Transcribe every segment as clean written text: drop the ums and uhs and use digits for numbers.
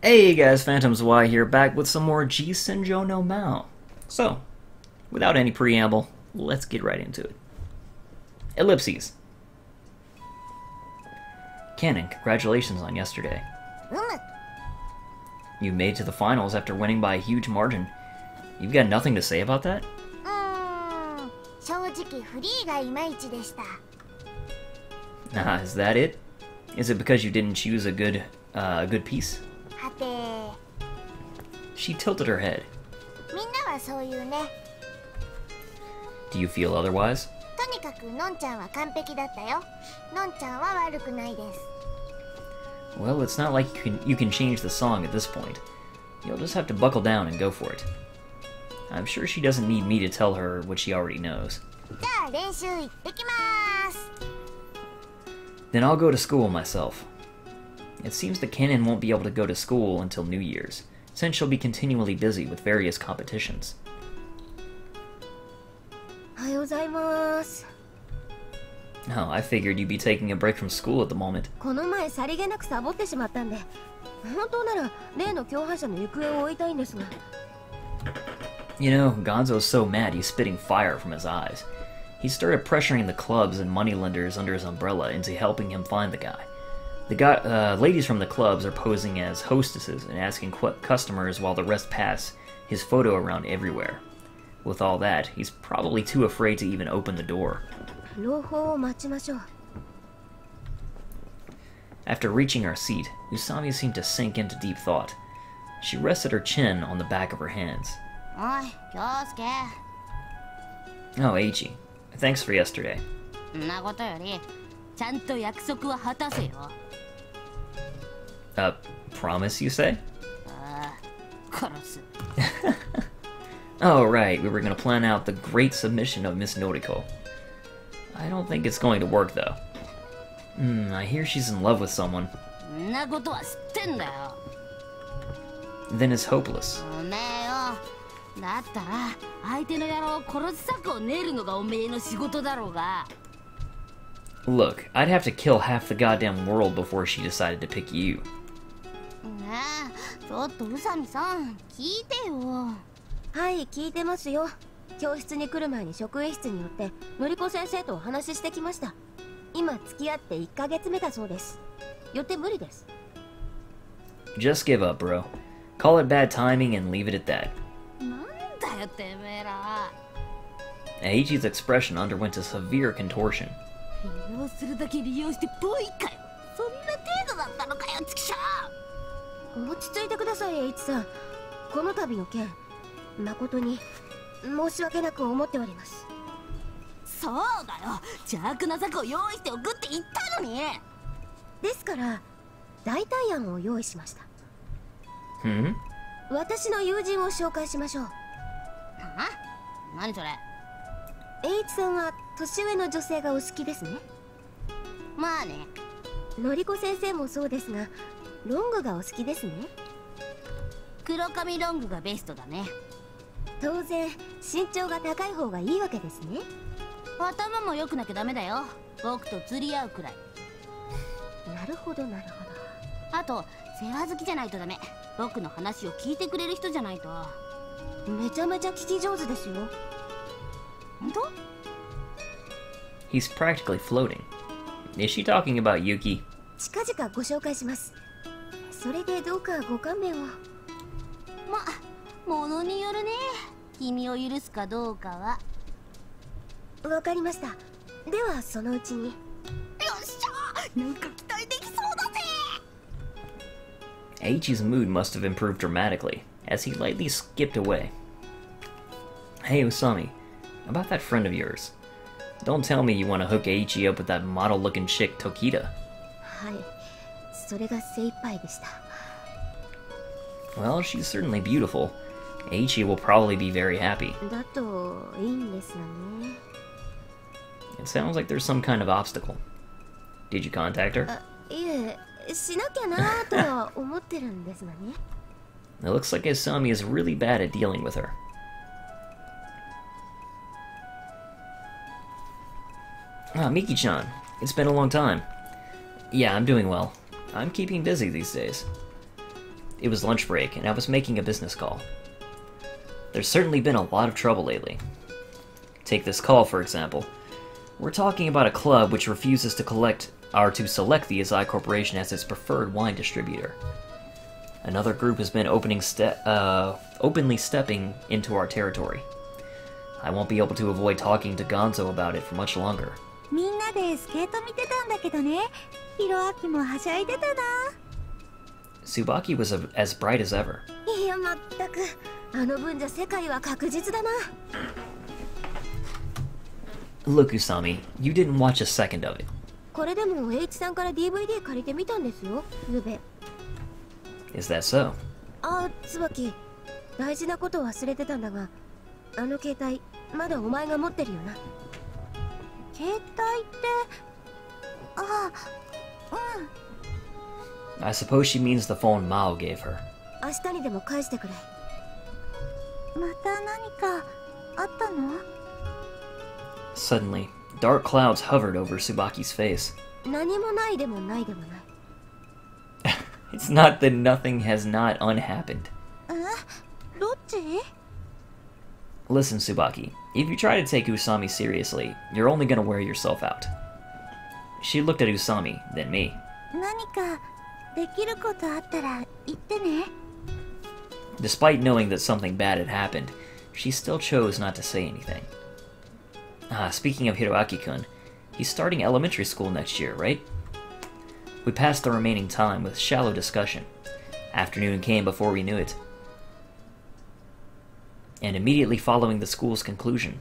Hey guys, Phantoms Y here, back with some more G-Senjou no Maou. So, without any preamble, let's get right into it. Ellipses. Canon, congratulations on yesterday. You made to the finals after winning by a huge margin. You've got nothing to say about that? Is that it? Is it because you didn't choose a good piece? She tilted her head. Do you feel otherwise? Well, it's not like you can change the song at this point. You'll just have to buckle down and go for it. I'm sure she doesn't need me to tell her what she already knows. Then I'll go to school myself. It seems the Canon won't be able to go to school until New Year's, since she'll be continually busy with various competitions. Oh, I figured you'd be taking a break from school at the moment. You know, Gonzo's so mad he's spitting fire from his eyes. He started pressuring the clubs and moneylenders under his umbrella into helping him find the guy. Ladies from the clubs are posing as hostesses and asking customers while the rest pass his photo around everywhere. With all that, he's probably too afraid to even open the door. After reaching our seat, Usami seemed to sink into deep thought. She rested her chin on the back of her hands. Oh, Eiichi. Thanks for yesterday. Promise, you say? Oh, right, we were gonna plan out the great submission of Miss Noriko. I don't think it's going to work, though. I hear she's in love with someone. Then it's hopeless. Look, I'd have to kill half the goddamn world before she decided to pick you. Just give up, bro. Call it bad timing and leave it at that. Eiichi's expression underwent a severe contortion. He's practically floating. Is she talking about Yuki? Eiichi's mood must have improved dramatically, as he lightly skipped away. Hey Usami, about that friend of yours. Don't tell me you want to hook Eiichi up with that model-looking chick, Tokita. Well, she's certainly beautiful. Eiichi will probably be very happy. It sounds like there's some kind of obstacle. Did you contact her? It looks like Usami is really bad at dealing with her. Ah, Miki-chan. It's been a long time. Yeah, I'm doing well. I'm keeping busy these days. It was lunch break, and I was making a business call. There's certainly been a lot of trouble lately. Take this call, for example. We're talking about a club which refuses to select the Azai Corporation as its preferred wine distributor. Another group has been openly stepping into our territory. I won't be able to avoid talking to Gonzo about it for much longer. Tsubaki was as bright as ever. Look, Usami, you didn't watch a second of it. Is that so? I suppose she means the phone Maou gave her. Suddenly, dark clouds hovered over Tsubaki's face. It's not that nothing has not unhappened. Listen, Tsubaki, if you try to take Usami seriously, you're only gonna wear yourself out. She looked at Usami, then me. Despite knowing that something bad had happened, she still chose not to say anything. Speaking of Hiroaki-kun, he's starting elementary school next year, right? We passed the remaining time with shallow discussion. Afternoon came before we knew it. And immediately following the school's conclusion,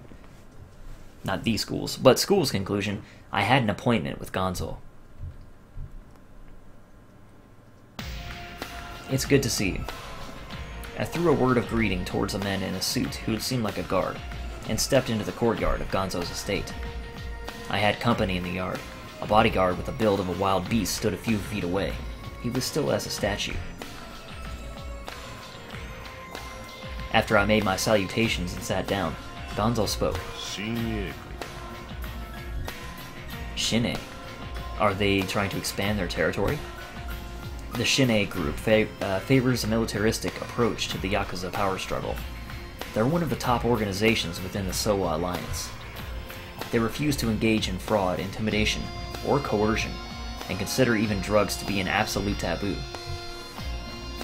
not the school's, but school's conclusion, I had an appointment with Gonzo. It's good to see you. I threw a word of greeting towards a man in a suit who had seemed like a guard, and stepped into the courtyard of Gonzo's estate. I had company in the yard. A bodyguard with the build of a wild beast stood a few feet away. He was still as a statue. After I made my salutations and sat down, Gonzo spoke. Shin'ei? Are they trying to expand their territory? The Shin'ei group favors a militaristic approach to the Yakuza power struggle. They're one of the top organizations within the Sowa Alliance. They refuse to engage in fraud, intimidation, or coercion, and consider even drugs to be an absolute taboo.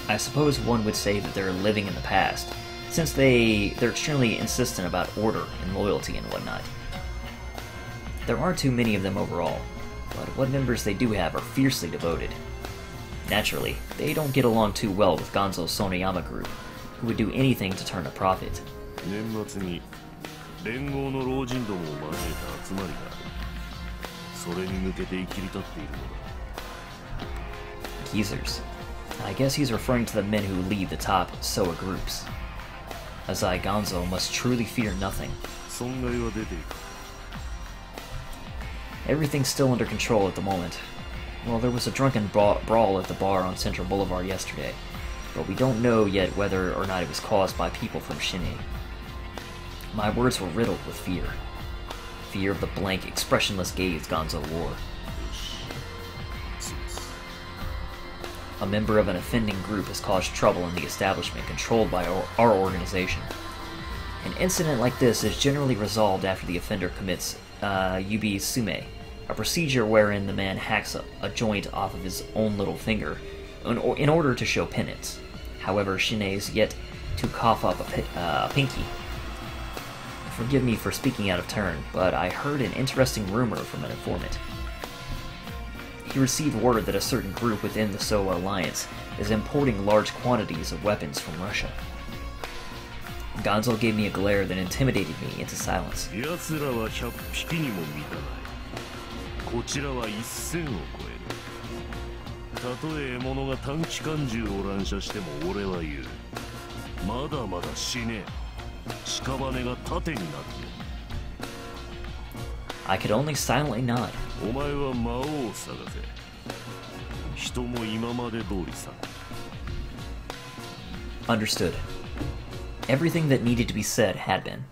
I suppose one would say that they're living in the past, since they're extremely insistent about order and loyalty and whatnot. There aren't too many of them overall, but what members they do have are fiercely devoted. Naturally, they don't get along too well with Gonzo's Sonoyama group, who would do anything to turn a profit. Geezers. I guess he's referring to the men who lead the top Soa groups. Azai Gonzo must truly fear nothing. Everything's still under control at the moment. Well, there was a drunken brawl at the bar on Central Boulevard yesterday, but we don't know yet whether or not it was caused by people from Shin'ei. My words were riddled with fear. Fear of the blank, expressionless gaze Gonzo wore. A member of an offending group has caused trouble in the establishment controlled by our organization. An incident like this is generally resolved after the offender commits yubi sume, a procedure wherein the man hacks a joint off of his own little finger in order to show penance. However, Shin'ei is yet to cough up a pinky. Forgive me for speaking out of turn, but I heard an interesting rumor from an informant. He received word that a certain group within the Soa Alliance is importing large quantities of weapons from Russia. Gonzo gave me a glare that intimidated me into silence. I could only silently nod. Understood. Everything that needed to be said had been.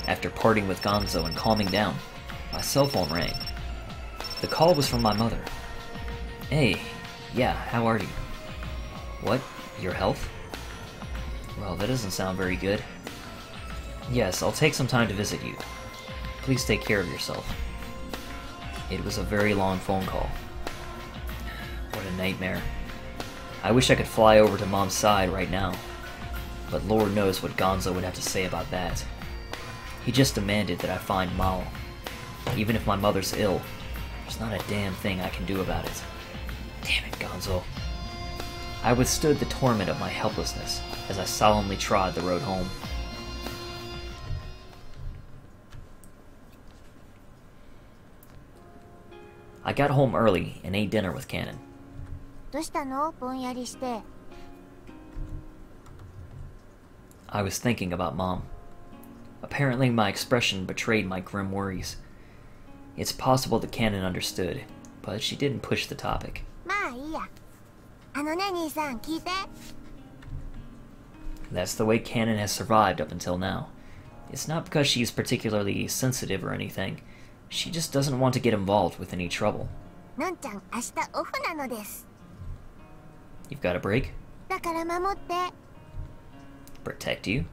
After parting with Gonzo and calming down, my cell phone rang. The call was from my mother. Hey, yeah, how are you? What? Your health? Well, that doesn't sound very good. Yes, I'll take some time to visit you. Please take care of yourself. It was a very long phone call. What a nightmare. I wish I could fly over to Mom's side right now. But Lord knows what Gonzo would have to say about that. He just demanded that I find Maou. Even if my mother's ill, there's not a damn thing I can do about it. Damn it, Gonzo. I withstood the torment of my helplessness as I solemnly trod the road home. I got home early and ate dinner with Canon. どうしたの？ぼんやりして。 I was thinking about Mom. Apparently my expression betrayed my grim worries. It's possible that Canon understood, but she didn't push the topic. まあいいや。あのね、兄さん、聞いて。 That's the way Canon has survived up until now. It's not because she's particularly sensitive or anything. She just doesn't want to get involved with any trouble. のんちゃん、明日オフなのです。 You've got a break? だから守って。 Protect you?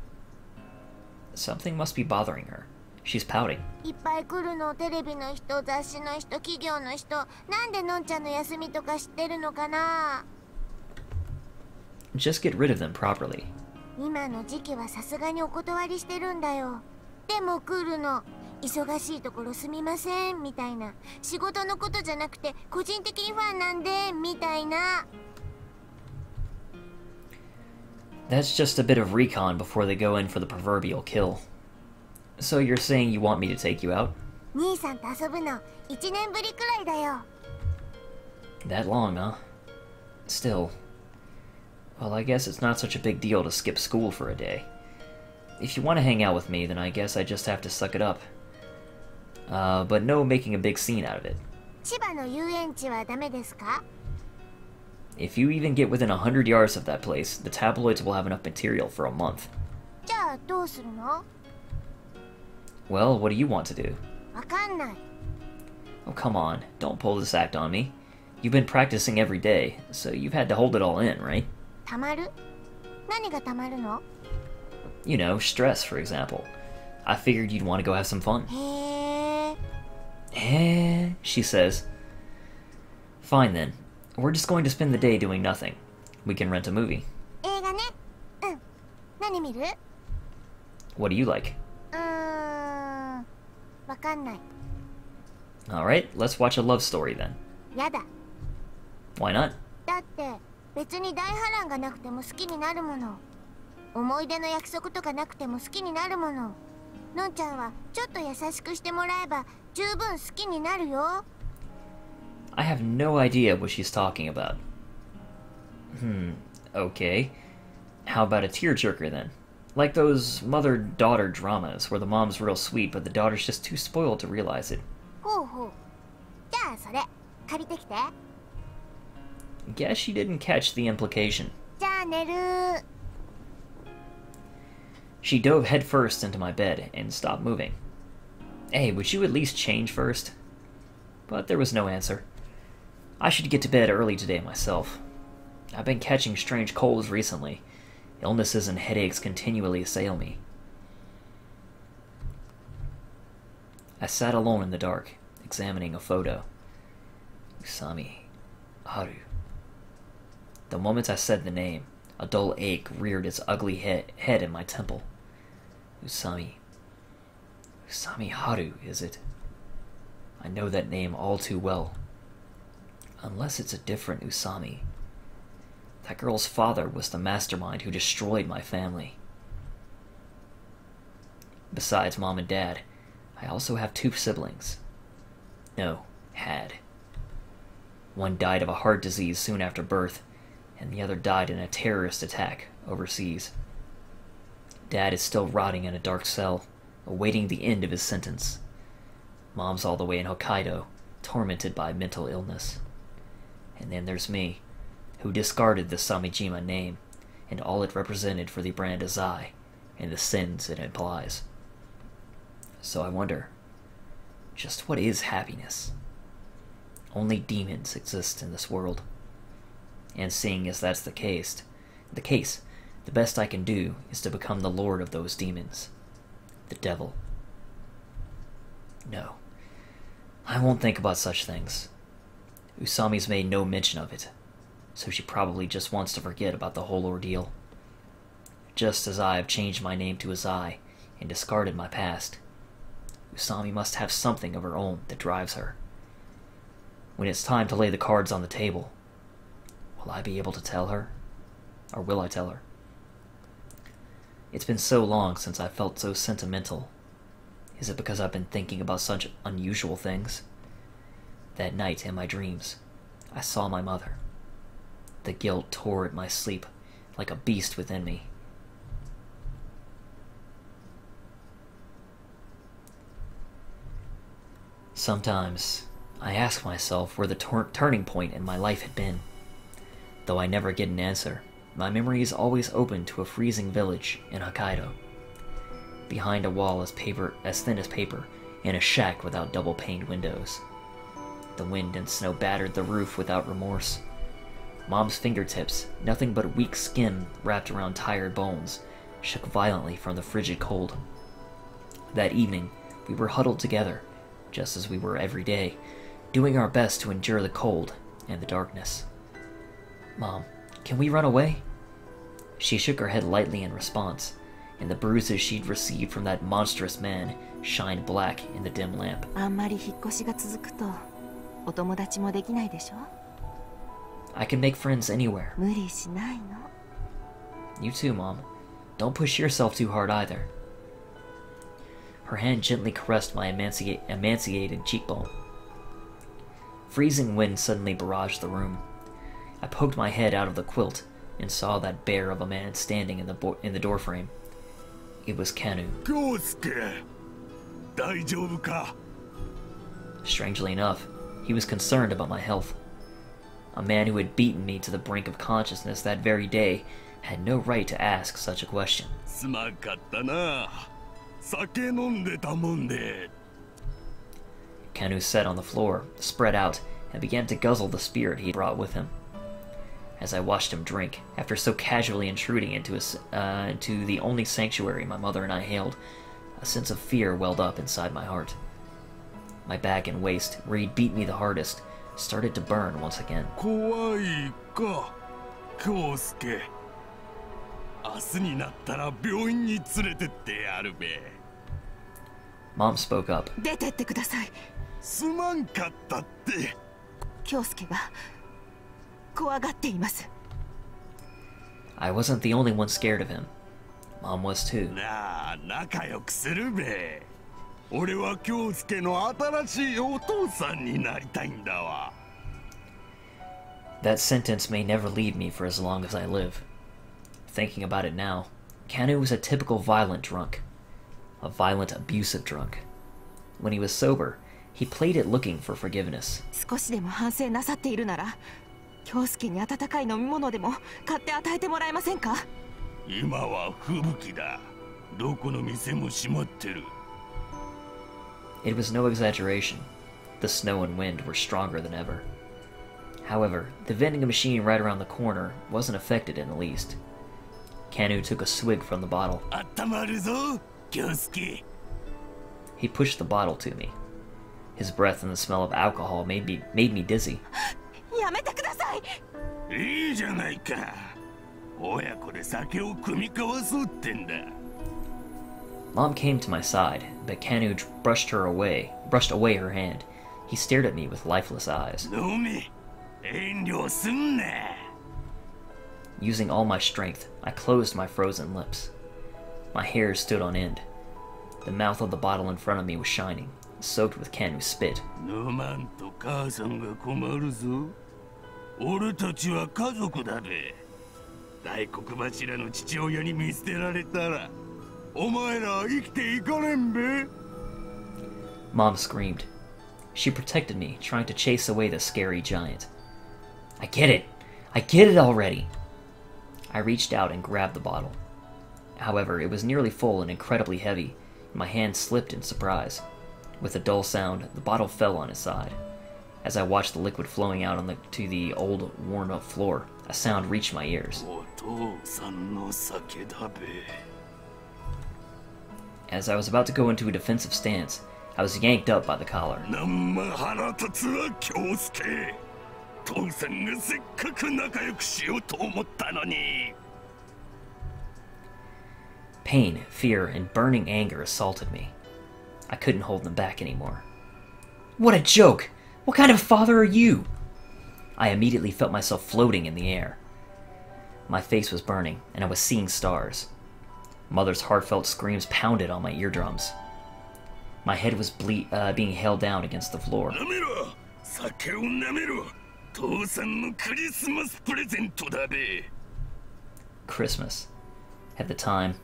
Something must be bothering her. She's pouting. いっぱい来るの、テレビの人、雑誌の人、企業の人。なんでのんちゃんの休みとか知ってるのかな？ Just get rid of them properly. 今の時期はさすがにお断りしてるんだよ。でも来るの。忙しいところすみませんみたいな。仕事のことじゃなくて個人的にファンなんでみたいな。 That's just a bit of recon before they go in for the proverbial kill. So you're saying you want me to take you out? 兄さんと遊ぶの1年ぶりくらいだよ。 That long, huh? Still. Well, I guess it's not such a big deal to skip school for a day. If you want to hang out with me, then I guess I just have to suck it up. But no making a big scene out of it. 千葉の遊園地はダメですか？ If you even get within 100 yards of that place, the tabloids will have enough material for a month. じゃあどうするの？ Well, what do you want to do? わかんない。 Oh, come on. Don't pull this act on me. You've been practicing every day, so you've had to hold it all in, right? たまる？何がたまるの？ You know, stress, for example. I figured you'd want to go have some fun. へえ。 Eh, she says. Fine then. We're just going to spend the day doing nothing. We can rent a movie. 映画ね。うん。何見る？ What do you like? わかんない。 Alright, let's watch a love story then. やだ。 Why not? だって別に大波乱がなくても好きになるもの。思い出の約束とかなくても好きになるもの。のんちゃんはちょっと優しくしてもらえば十分好きになるよ。 I have no idea what she's talking about. Okay. How about a tearjerker then? Like those mother-daughter dramas where the mom's real sweet but the daughter's just too spoiled to realize it. ほうほう。じゃあそれ借りてきて。 Guess she didn't catch the implication. じゃあ寝る。 She dove headfirst into my bed and stopped moving. Hey, would you at least change first? But there was no answer. I should get to bed early today myself. I've been catching strange colds recently. Illnesses and headaches continually assail me. I sat alone in the dark, examining a photo. Usami Haru. The moment I said the name, a dull ache reared its ugly head in my temple. Usami Haru, is it? I know that name all too well. Unless it's a different Usami. That girl's father was the mastermind who destroyed my family. Besides Mom and Dad, I also have 2 siblings. No, had. One died of a heart disease soon after birth, and the other died in a terrorist attack overseas. Dad is still rotting in a dark cell, awaiting the end of his sentence. Mom's all the way in Hokkaido, tormented by mental illness. And then there's me, who discarded the Samijima name and all it represented for the brand Azai and the sins it implies. So I wonder, just what is happiness? Only demons exist in this world. And seeing as that's the case, the best I can do is to become the lord of those demons. The devil. No. I won't think about such things. Usami's made no mention of it, so she probably just wants to forget about the whole ordeal. Just as I have changed my name to Azai and discarded my past, Usami must have something of her own that drives her. When it's time to lay the cards on the table, will I be able to tell her? Or will I tell her? It's been so long since I felt so sentimental. Is it because I've been thinking about such unusual things? That night in my dreams, I saw my mother. The guilt tore at my sleep like a beast within me. Sometimes, I ask myself where the turning point in my life had been. Though I never get an answer, my memory is always open to a freezing village in Hokkaido. Behind a wall as thin as paper, in a shack without double-paned windows. The wind and snow battered the roof without remorse. Mom's fingertips, nothing but weak skin wrapped around tired bones, shook violently from the frigid cold. That evening, we were huddled together, just as we were every day, doing our best to endure the cold and the darkness. Mom, can we run away? She shook her head lightly in response, and the bruises she'd received from that monstrous man shined black in the dim lamp. あんまり引っ越しが続くとお友達もできないでしょ? I can make friends anywhere. 無理しないの. You too, Mom. Don't push yourself too hard either. Her hand gently caressed my emaciated cheekbone. Freezing wind suddenly barraged the room. I poked my head out of the quilt and saw that bear of a man standing in the doorframe. It was Canon. Kyousuke, 大丈夫か? Strangely enough, he was concerned about my health. A man who had beaten me to the brink of consciousness that very day had no right to ask such a question. すまんかったな。酒飲んでたもんで。Canon sat on the floor, spread out, and began to guzzle the spirit he brought with him. As I watched him drink, after so casually intruding into the only sanctuary my mother and I hailed, a sense of fear welled up inside my heart. My back and waist, where he'd beat me the hardest, started to burn once again. 怖いか、Kyousuke。明日になったら病院に連れてってやるべ。Mom spoke up. 出てってください。すまんかったって。Kyousukeが怖がっています。I wasn't the only one scared of him. Mom was too. なあ、仲良くするべ。俺はKyousukeの新しいお父さんになりたいんだわ。That sentence may never leave me for as long as I live. Thinking about it now, Canon was a typical violent drunk. A violent, abusive drunk. When he was sober, he played at looking for forgiveness. 少しでも反省なさっているなら、Kyousukeに温かい飲み物でも買って与えてもらえませんか? 今は吹雪だ。どこの店も閉まってる。It was no exaggeration. The snow and wind were stronger than ever. However, the vending machine right around the corner wasn't affected in the least. Canon took a swig from the bottle. 温まるぞ、Kyousuke。He pushed the bottle to me. His breath and the smell of alcohol made me dizzy. やめてください。いいじゃないか。親子で酒を酌み交わそうってんだ。Mom came to my side, but Canon brushed away her hand. He stared at me with lifeless eyes. 飲め。遠慮すんな。Using all my strength, I closed my frozen lips. My hair stood on end. The mouth of the bottle in front of me was shining, soaked with Canon's spit. 飲まんと母さんが困るぞ。俺たちは家族だべ。大黒柱の父親に見捨てられたら、お前ら生きていかれんべ。Mom screamed. She protected me, trying to chase away the scary giant. I get it! I get it already! I reached out and grabbed the bottle. However, it was nearly full and incredibly heavy, and my hand slipped in surprise. With a dull sound, the bottle fell on its side. As I watched the liquid flowing out to the old, worn-up floor, a sound reached my ears. お父さんの酒だべ。 As I was about to go into a defensive stance, I was yanked up by the collar. なんま腹立つわ、京介。父さんがせっかく仲良くしようと思ったのに。 Pain, fear, and burning anger assaulted me. I couldn't hold them back anymore. What a joke! What kind of father are you? I immediately felt myself floating in the air. My face was burning, and I was seeing stars. Mother's heartfelt screams pounded on my eardrums. My head was being held down against the floor. なめろ、酒をなめろ。父さんのクリスマスプレゼントだべ。 Christmas. At the time,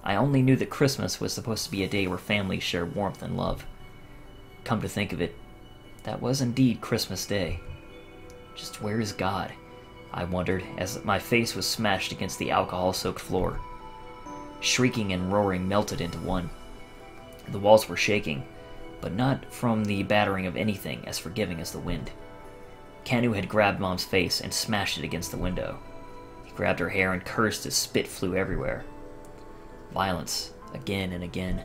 I only knew that Christmas was supposed to be a day where families shared warmth and love. Come to think of it, that was indeed Christmas Day. Just where is God? I wondered as my face was smashed against the alcohol-soaked floor. Shrieking and roaring melted into one. The walls were shaking, but not from the battering of anything as forgiving as the wind. Kanu had grabbed Mom's face and smashed it against the window. He grabbed her hair and cursed as spit flew everywhere. Violence, again and again.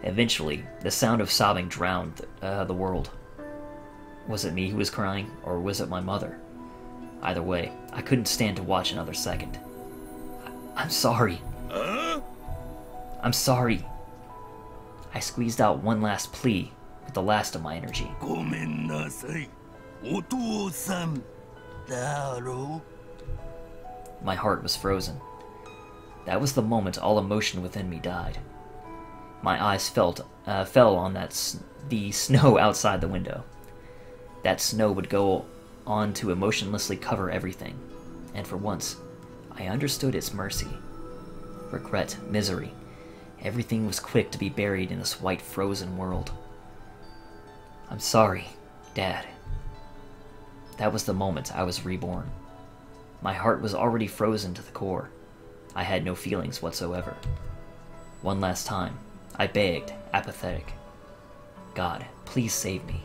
Eventually, the sound of sobbing drowned the world. Was it me who was crying, or was it my mother? Either way, I couldn't stand to watch another second. I'm sorry. I'm sorry. I squeezed out one last plea with the last of my energy. ごめんなさい。お父さんだろ。 My heart was frozen. That was the moment all emotion within me died. My eyes fell on the snow outside the window. That snow would go on to emotionlessly cover everything, and for once, I understood its mercy. Regret, misery, everything was quick to be buried in this white frozen world. I'm sorry, Dad. That was the moment I was reborn. My heart was already frozen to the core. I had no feelings whatsoever. One last time, I begged, apathetic. God, please save me.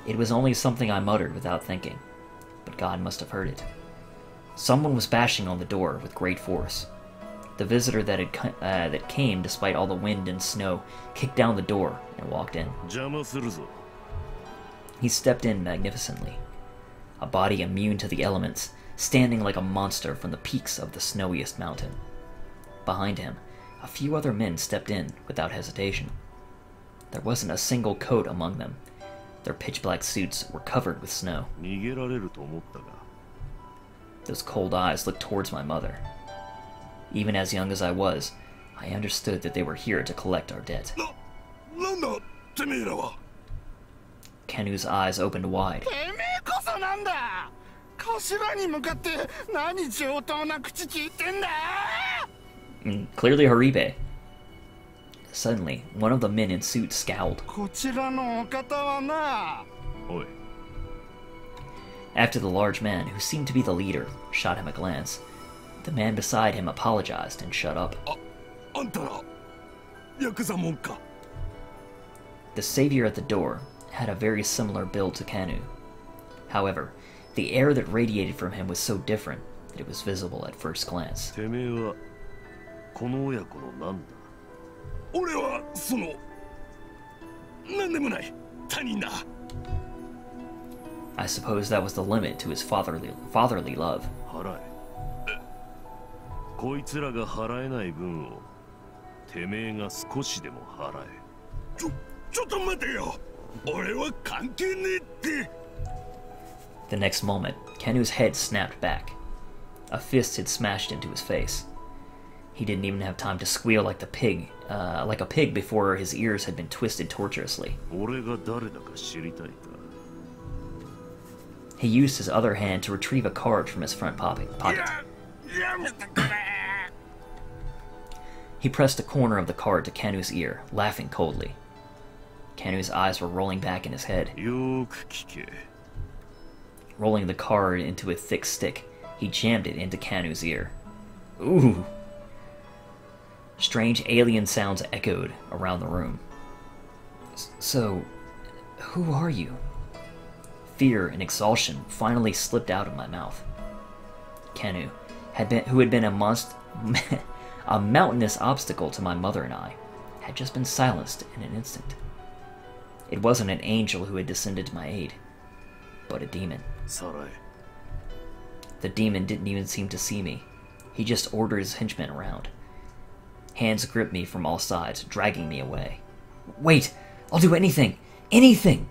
It was only something I muttered without thinking, but God must have heard it. Someone was bashing on the door with great force. The visitor that came despite all the wind and snow kicked down the door and walked in. 邪魔するぞ。 He stepped in magnificently, a body immune to the elements, standing like a monster from the peaks of the snowiest mountain. Behind him, a few other men stepped in without hesitation. There wasn't a single coat among them. Their pitch-black suits were covered with snow. 逃げられると思ったが。 Those cold eyes looked towards my mother. Even as young as I was, I understood that they were here to collect our debt. なんだ、てめえらは。 Kanu's eyes opened wide. てめえこそなんだ。頭に向かって何上等な口聞いてんだ。 Clearly Haribe. Suddenly, one of the men in suits scowled. こちらのお方はな。おい。 After the large man, who seemed to be the leader, shot him a glance, the man beside him apologized and shut up. あんたら、ヤクザもんか。 The savior at the door had a very similar build to Kanu. However, the air that radiated from him was so different that it was visible at first glance. てめえはこの親子のなんだ。俺はそのなんでもない他人だ。 I suppose that was the limit to his fatherly love. 払え。こいつらが払えない分をてめえが少しでも払え。ちょっと待てよ。俺は関係ねえって。 The next moment, Kanu's head snapped back. A fist had smashed into his face. He didn't even have time to squeal like a pig before his ears had been twisted torturously. 俺が誰だか知りたいか。 He used his other hand to retrieve a card from his front pocket. やめてくれ。 He pressed a corner of the card to Kanu's ear, laughing coldly. Kanu's eyes were rolling back in his head. よーく聞け。 Rolling the card into a thick stick, he jammed it into Kanu's ear. Ooh! Strange alien sounds echoed around the room. So, who are you? fear and exhaustion finally slipped out of my mouth. Kenu, who had been a mountainous obstacle to my mother and I, had just been silenced in an instant. It wasn't an angel who had descended to my aid, but a demon. Sarai. The demon didn't even seem to see me. He just ordered his henchmen around. Hands gripped me from all sides, dragging me away. Wait! I'll do anything! Anything!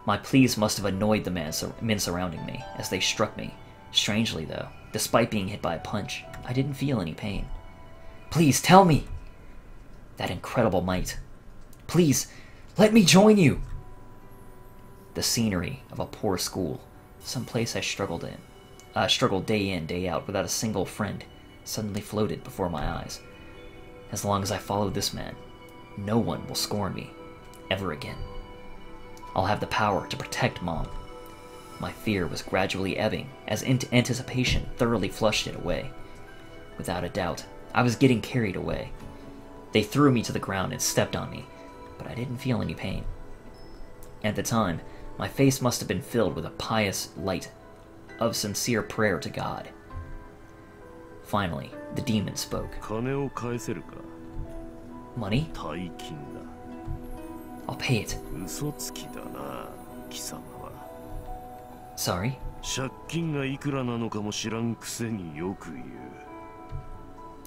My pleas must have annoyed the men surrounding me, as they struck me. Strangely, though, despite being hit by a punch, I didn't feel any pain. Please, tell me! That incredible might. Please, let me join you! The scenery of a poor school, someplace I struggled day in, day out, without a single friend, suddenly floated before my eyes. As long as I follow this man, no one will scorn me, ever again. I'll have the power to protect Mom. My fear was gradually ebbing, as anticipation thoroughly flushed it away. Without a doubt, I was getting carried away. They threw me to the ground and stepped on me, but I didn't feel any pain. At the time, my face must have been filled with a pious light of sincere prayer to God. Finally, the demon spoke. Money? I'll pay it. Sorry?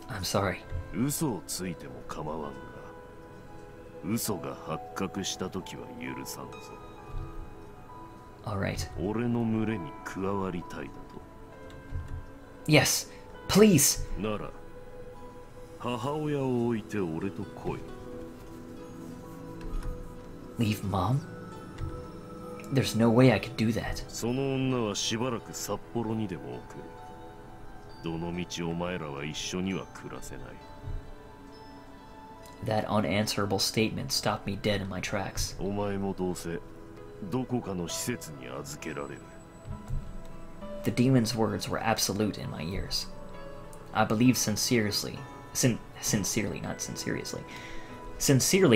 I'm sorry. Alright. Yes, please! Leave Mom? There's no way I could do that. That unanswerable statement stopped me dead in my tracks. The demon's words were absolute in my ears. I believed sincerely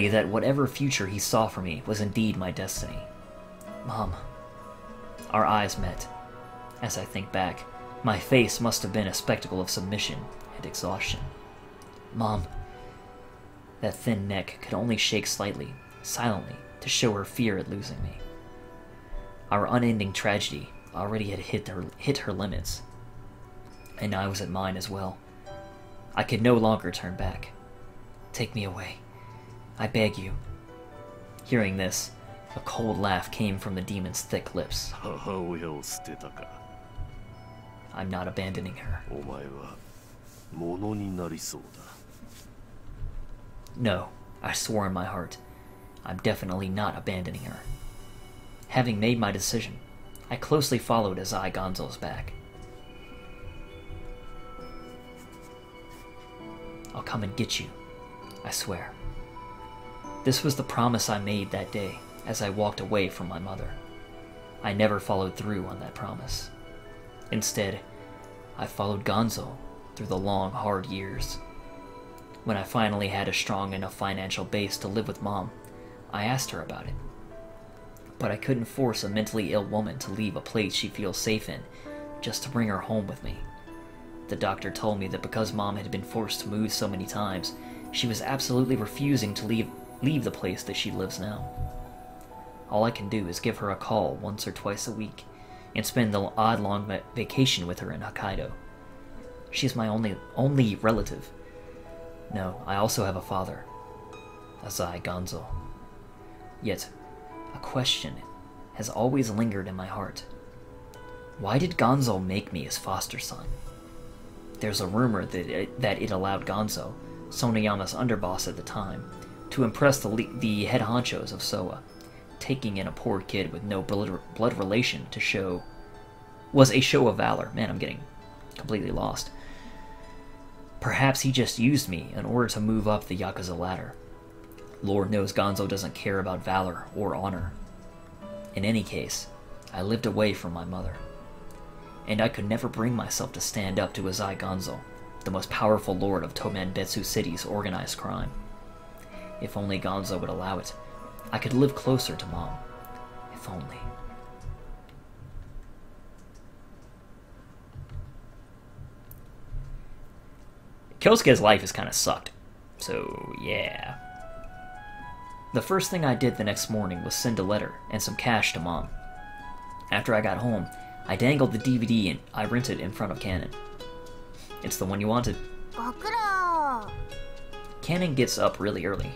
that whatever future he saw for me was indeed my destiny. Mom. Our eyes met. As I think back, my face must have been a spectacle of submission and exhaustion. Mom. That thin neck could only shake slightly, silently, to show her fear at losing me. Our unending tragedy already had hit her limits, and I was at mine as well. I could no longer turn back. Take me away. I beg you. Hearing this, a cold laugh came from the demon's thick lips. I'm not abandoning her. No, I swore in my heart. I'm definitely not abandoning her. Having made my decision, I closely followed Azai Gonzo's back. I'll come and get you, I swear. This was the promise I made that day as I walked away from my mother. I never followed through on that promise. Instead, I followed Gonzo through the long, hard years. When I finally had a strong enough financial base to live with Mom, I asked her about it. But I couldn't force a mentally ill woman to leave a place she feels safe in just to bring her home with me. The doctor told me that because Mom had been forced to move so many times, she was absolutely refusing to leave the place that she lives now. All I can do is give her a call once or twice a week and spend the odd long vacation with her in Hokkaido. She's my only relative. No, I also have a father, Azai Gonzo. Yet, a question has always lingered in my heart. Why did Gonzo make me his foster son? There's a rumor that it allowed Gonzo, Sonoyama's underboss at the time, to impress the head honchos of Soa. Taking in a poor kid with no blood relation was a show of valor. Man, I'm getting completely lost. Perhaps he just used me in order to move up the Yakuza ladder. Lord knows Gonzo doesn't care about valor or honor. In any case, I lived away from my mother, and I could never bring myself to stand up to Azai Gonzo, the most powerful lord of Tomenbetsu City's organized crime. If only Gonzo would allow it, I could live closer to Mom. If only. Kyousuke's life has kind of sucked. So, yeah. The first thing I did the next morning was send a letter and some cash to Mom. After I got home, I dangled the DVD and I rented in front of Canon. It's the one you wanted. ご苦労 Canon gets up really early,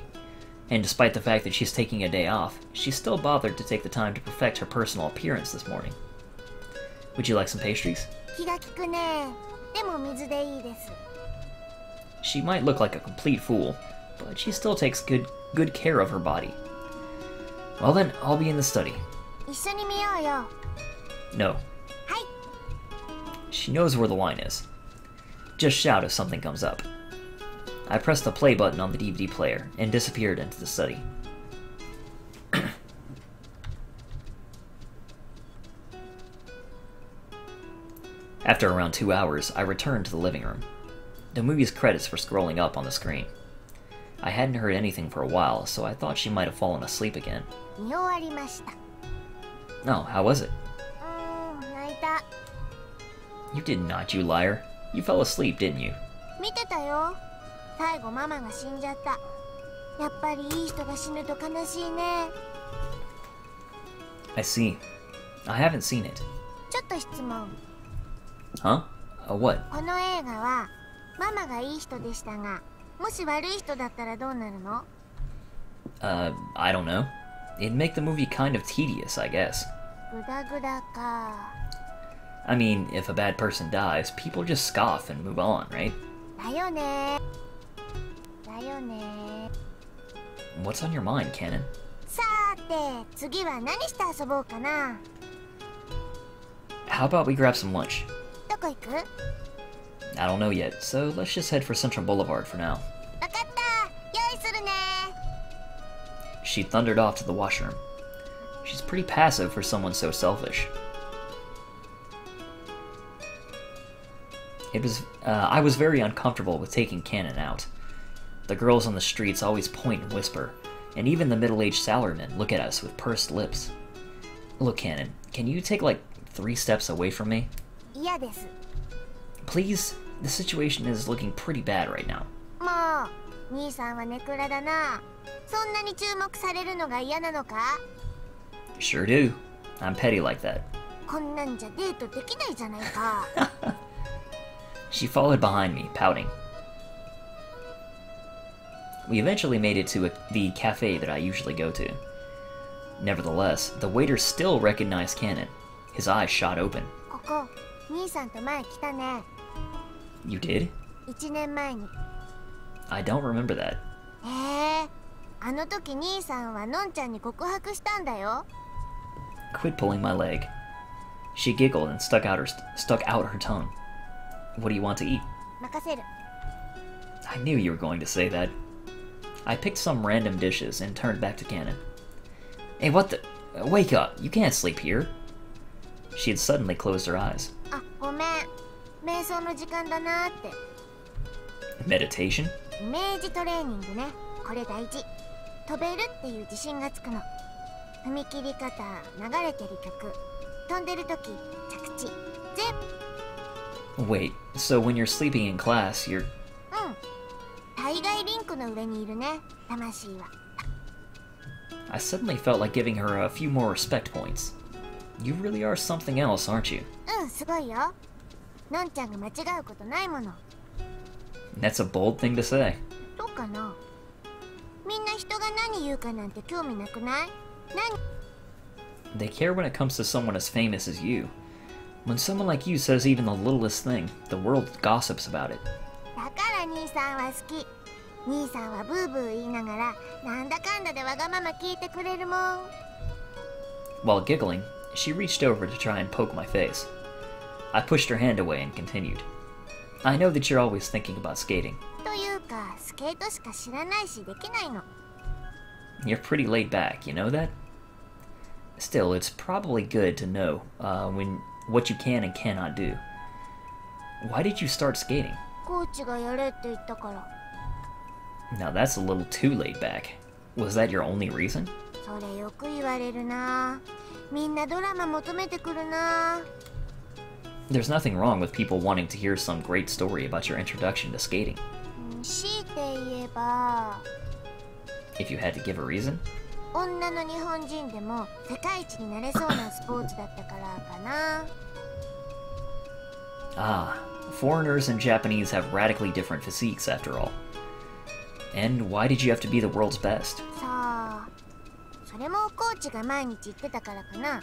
and despite the fact that she's taking a day off, she still bothered to take the time to perfect her personal appearance this morning. Would you like some pastries? 気が利くねでも水でいいです She might look like a complete fool, but she still takes good care of her body. Well then, I'll be in the study. 一緒に見ようよ No. はい She knows where the line is. Just shout if something comes up. I pressed the play button on the DVD player and disappeared into the study. After around 2 hours, I returned to the living room. The movie's credits were scrolling up on the screen. I hadn't heard anything for a while, so I thought she might have fallen asleep again. 見終わりました No, how was it? 泣いた You did not, you liar. You fell asleep, didn't you? 見てたよ最後ママが死んじゃったやっぱりいい人が死ぬと悲しいね I see. I haven't seen it. ちょっと質問 Huh? What? この映画はママがいい人でしたがもし悪い人だったらどうなるの I don't know. It'd make the movie kind of tedious, I guess. グダグダか I mean, if a bad person dies, people just scoff and move on, right? だよねだよね What's on your mind, Canon? さーて次は何して遊ぼうかな How about we grab some lunch? どこ行く I don't know yet, so let's just head for Central Boulevard for now. わかった用意するね She thundered off to the washroom. She's pretty passive for someone so selfish. I was very uncomfortable with taking Canon out. The girls on the streets always point and whisper, and even the middle-aged salarymen look at us with pursed lips. Look, Canon, can you take like 3 steps away from me? 嫌です Please? The situation is looking pretty bad right now. もう兄さんはネクラだなそんなに注目されるのが嫌なのか Sure do. I'm petty like that. こんなんじゃデートできないじゃないか She followed behind me, pouting. We eventually made it to the cafe that I usually go to. Nevertheless, the waiter still recognized Canon. His eyes shot open. ここ兄さんと前来たね You did? 1年前に I don't remember that. へえあの時兄さんはのんちゃんに告白したんだよ Quit pulling my leg. She giggled and stuck out her tongue. What do you want to eat? 任せる I knew you were going to say that. I picked some random dishes and turned back to Canon. Hey, what the? Wake up! You can't sleep here. She had suddenly closed her eyes. あごめん瞑想の時間だなって Meditation? イメージトレーニングねこれ大事飛べるっていう自信がつくの踏切り方流れてる曲飛んでる時着地全部 Wait, so when you're sleeping in class, you're... 大概リンクの上にいるね魂は I suddenly felt like giving her a few more respect points. You really are something else, aren't you? すごいよのんちゃんが間違うことないもの That's a bold thing to say. どうかなみんな人が何言うかなんて興味なくない何 They care when it comes to someone as famous as you. When someone like you says even the littlest thing, the world gossips about it. だから兄さんは好き兄さんはブーブー言いながらなんだかんだでわがまま聞いてくれるもん While giggling, she reached over to try and poke my face. I pushed her hand away and continued. I know that you're always thinking about skating. というかスケートしか知らないしできないの You're pretty laid back, you know that? Still, it's probably good to know what you can and cannot do. Why did you start skating? コーチがやれって言ったから Now that's a little too laid back. Was that your only reason? それよく言われるなみんなドラマ求めてくるな There's nothing wrong with people wanting to hear some great story about your introduction to skating. 強いて言えば If you had to give a reason? 女の日本人でも世界一になれそうなスポーツだったからかな。 Ah, foreigners and Japanese have radically different physiques after all. And why did you have to be the world's best? さあ、それもコーチが毎日言ってたからかな。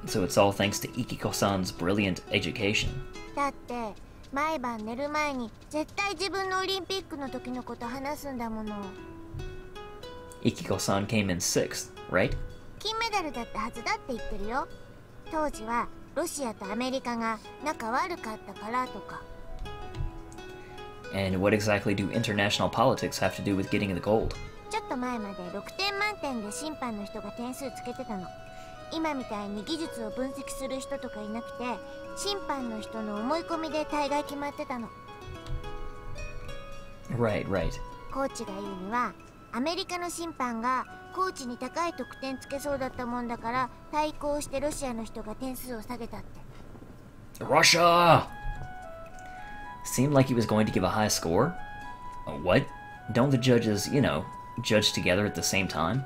So it's all thanks to Ikiko-san's brilliant education. だって毎晩寝る前に絶対自分のオリンピックの時のこと話すんだもの。 Ikiko-san came in 6th, right? 金メダルだったはずだって言ってるよ。当時はロシアとアメリカが仲悪かったからとか。 And what exactly do international politics have to do with getting the gold? ちょっと前まで6点満点で審判の人が点数つけてたの。今みたいに技術を分析する人とかいなくて、審判の人の思い込みで大概決まってたの。 Right, right. コーチが言うには、アメリカの審判がコーチに高い得点つけそうだったもんだから対抗してロシアの人が点数を下げたって。 Russia! Seemed like he was going to give a high score? What? Don't the judges, judge together at the same time?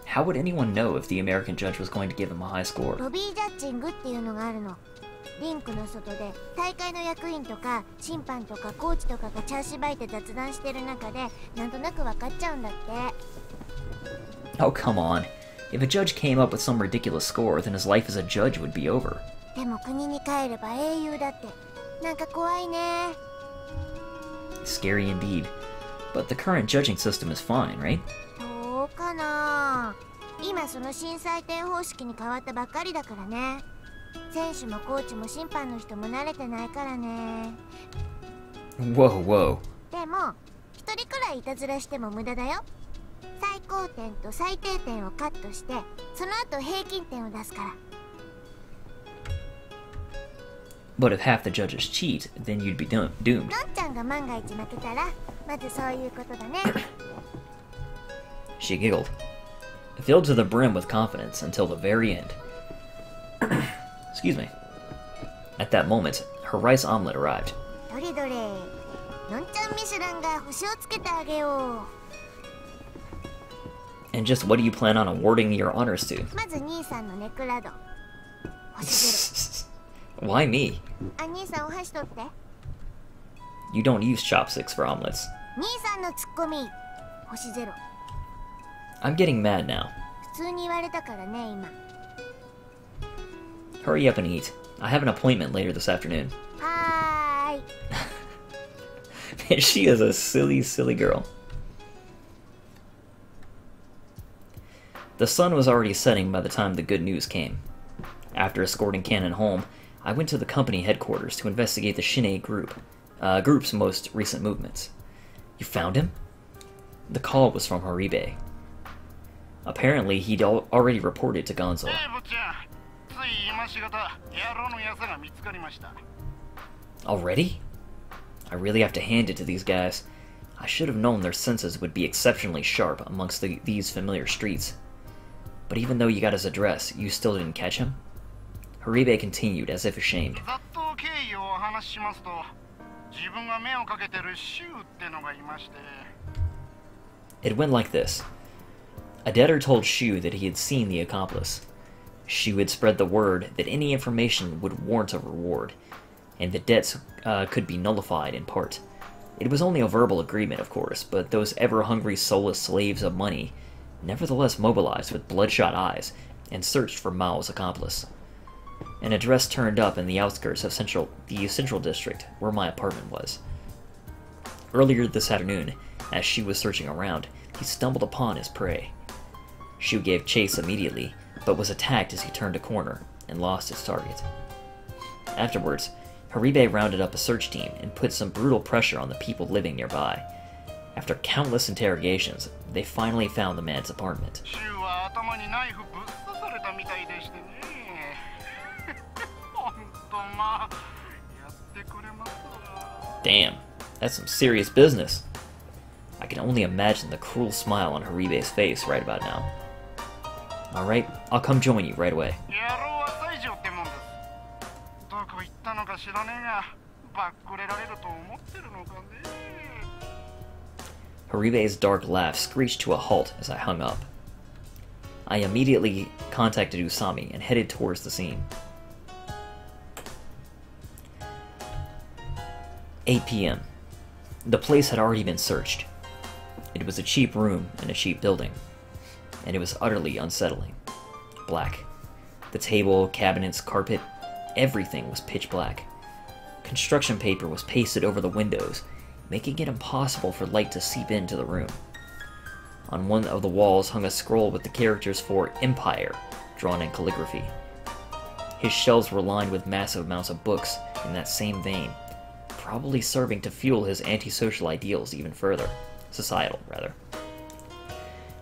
How would anyone know if the American judge was going to give him a high score? ロビージャッジングっていうのがあるの。リンクの外で大会の役員とか審判とかコーチとかが茶しばいて雑談してる中でなんとなく分かっちゃうんだって。 Oh, come on. If a judge came up with some ridiculous score, then his life as a judge would be over. でも国に帰れば英雄だって。なんか怖いね。 Scary indeed. But the current judging system is fine, right? どうかな。今その審査点方式に変わったばっかりだからね。選手もコーチも審判の人も慣れてないからね。 Whoa, whoa. でも一人くらいいたずらしても無駄だよ。最高点と最低点をカットしてその後平均点を出すから。 But if half the judges cheat, then you'd be doomed. のんちゃんが万が一負けたらまずそういうことだね。 She giggled, filled to the brim with confidence until the very end. Excuse me. At that moment, her rice omelet arrived. どれどれ、のんちゃんミシュランが星をつけてあげよ And just what do you plan on awarding your honors to? う。まず兄さんのネクラド星 Why me? 0。あ、兄さんお箸取って。 You don't use chopsticks for omelets. 兄さんのツッコミ星0。 I'm getting mad now. 普通に言われたからね今。 Hurry up and eat. I have an appointment later this afternoon. はーい。 She is a silly, silly girl. The sun was already setting by the time the good news came. After escorting Canon home, I went to the company headquarters to investigate the Shin'ei group's most recent movements. You found him? The call was from Horibe. Apparently, he'd already reported to Gonzo. Already? I really have to hand it to these guys. I should have known their senses would be exceptionally sharp amongst these familiar streets. But even though you got his address, you still didn't catch him? Horibe continued, as if ashamed. It went like this. A debtor told Shu that he had seen the accomplice. Shu had spread the word that any information would warrant a reward, and the debts could be nullified in part. It was only a verbal agreement, of course, but those ever-hungry soulless slaves of money nevertheless mobilized with bloodshot eyes and searched for Mao's accomplice. An address turned up in the outskirts of the central district, where my apartment was. Earlier this afternoon, as Shu was searching around, he stumbled upon his prey. Shu gave chase immediately, but was attacked as he turned a corner and lost his target. Afterwards, Horibe rounded up a search team and put some brutal pressure on the people living nearby. After countless interrogations, they finally found the man's apartment. Damn, that's some serious business. I can only imagine the cruel smile on Horibe's face right about now. Alright, I'll come join you right away. バックれられると思ってるのかね。 Haribe's dark laugh screeched to a halt as I hung up. I immediately contacted Usami and headed towards the scene. 8 p.m. The place had already been searched. It was a cheap room in a cheap building, and it was utterly unsettling. Black. The table, cabinets, carpet, everything was pitch black. Construction paper was pasted over the windows, making it impossible for light to seep into the room. On one of the walls hung a scroll with the characters for Empire drawn in calligraphy. His shelves were lined with massive amounts of books in that same vein, probably serving to fuel his antisocial ideals even further. Societal, rather.